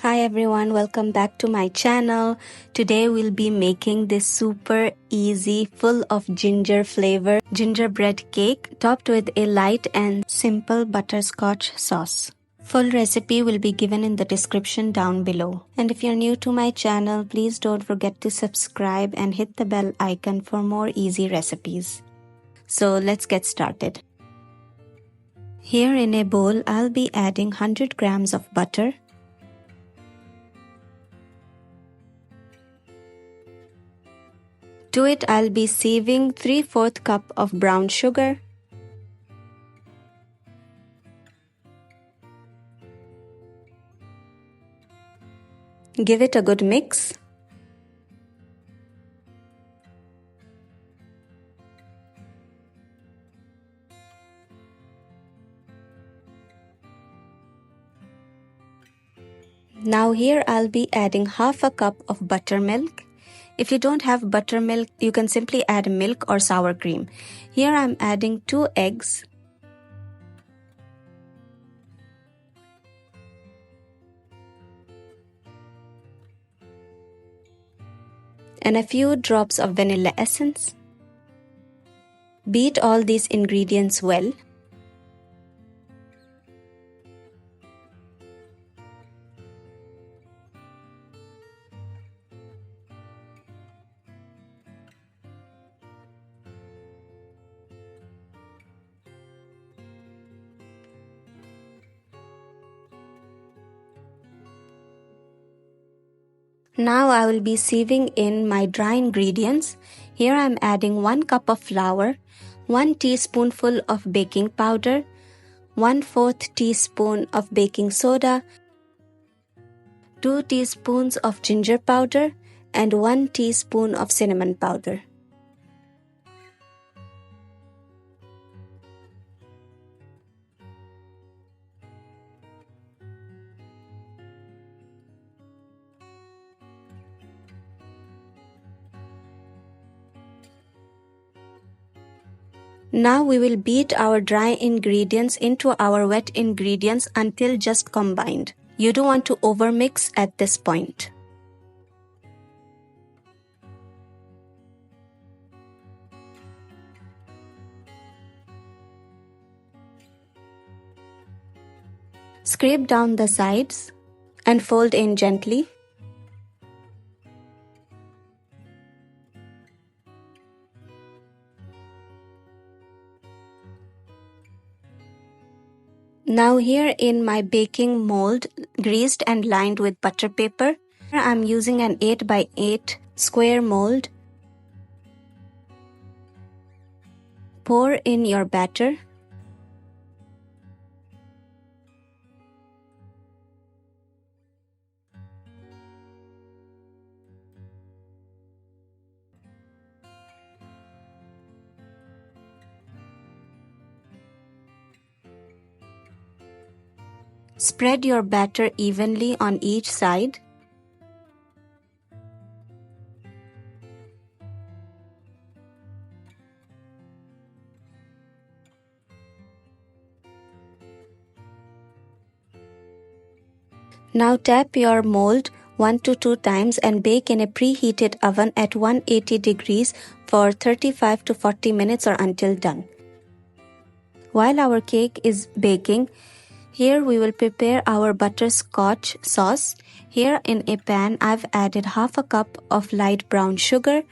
Hi everyone, welcome back to my channel. Today we'll be making this super easy, full of ginger flavor gingerbread cake topped with a light and simple butterscotch sauce. Full recipe will be given in the description down below. And if you're new to my channel, please don't forget to subscribe and hit the bell icon for more easy recipes. So let's get started. Here in a bowl, I'll be adding 100 grams of butter. To it, I'll be sieving 3/4 cup of brown sugar, give it a good mix. Now here I'll be adding 1/2 cup of buttermilk. If you don't have buttermilk, you can simply add milk or sour cream. Here I'm adding 2 eggs. And a few drops of vanilla essence. Beat all these ingredients well. Now I will be sieving in my dry ingredients. Here I am adding 1 cup of flour, 1 teaspoonful of baking powder, 1/4 teaspoon of baking soda, 2 teaspoons of ginger powder, and 1 teaspoon of cinnamon powder. Now we will beat our dry ingredients into our wet ingredients until just combined. You don't want to overmix at this point. Scrape down the sides and fold in gently. Now here in my baking mold, greased and lined with butter paper, I'm using an 8 by 8 square mold. Pour in your batter. Spread your batter evenly on each side. Now tap your mold 1 to 2 times and bake in a preheated oven at 180 degrees for 35 to 40 minutes or until done. While our cake is baking, here we will prepare our butterscotch sauce. Here in a pan, I've added 1/2 cup of light brown sugar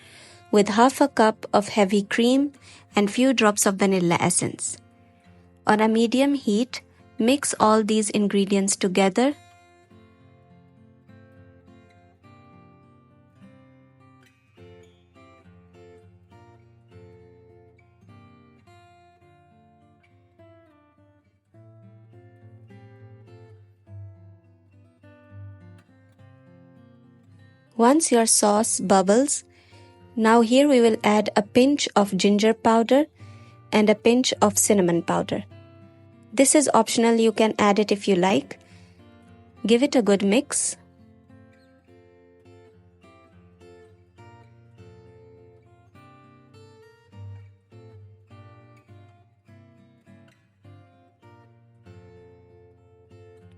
with 1/2 cup of heavy cream and few drops of vanilla essence. On a medium heat, mix all these ingredients together. Once your sauce bubbles, now here we will add a pinch of ginger powder and a pinch of cinnamon powder. This is optional, you can add it if you like. Give it a good mix.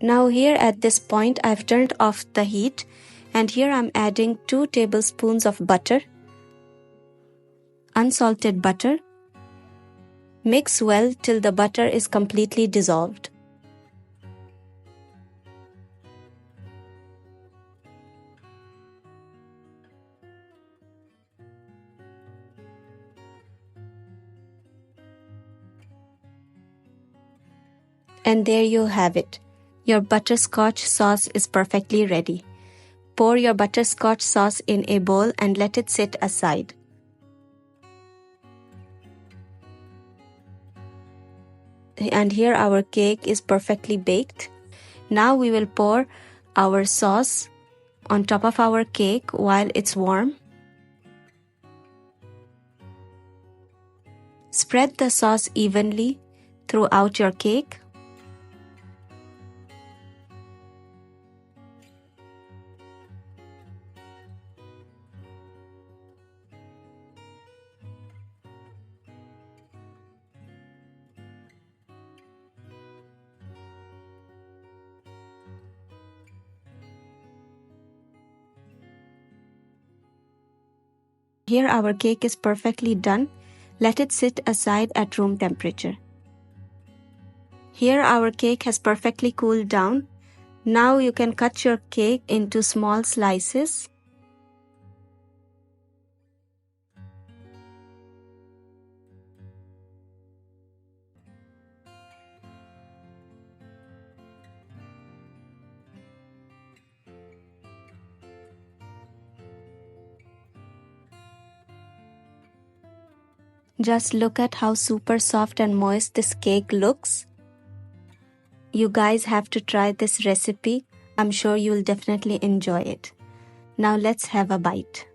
Now here at this point I've turned off the heat, and here I'm adding 2 tablespoons of butter, unsalted butter. Mix well till the butter is completely dissolved. And there you have it. Your butterscotch sauce is perfectly ready. Pour your butterscotch sauce in a bowl and let it sit aside. And here our cake is perfectly baked. Now we will pour our sauce on top of our cake while it's warm. Spread the sauce evenly throughout your cake. Here our cake is perfectly done. Let it sit aside at room temperature. Here our cake has perfectly cooled down. Now you can cut your cake into small slices. Just look at how super soft and moist this cake looks. You guys have to try this recipe. I'm sure you'll definitely enjoy it. Now let's have a bite.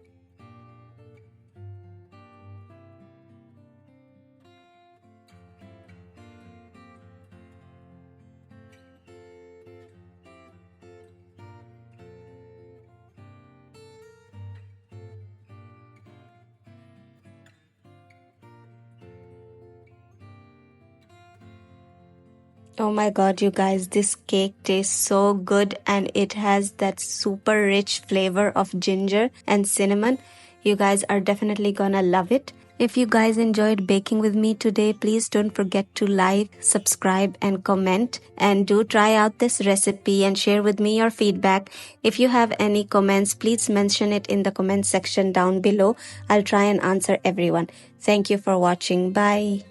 Oh my god, you guys, this cake tastes so good and it has that super rich flavor of ginger and cinnamon. You guys are definitely gonna love it. If you guys enjoyed baking with me today, please don't forget to like, subscribe and comment, and do try out this recipe and share with me your feedback. If you have any comments, please mention it in the comment section down below. I'll try and answer everyone. Thank you for watching. Bye.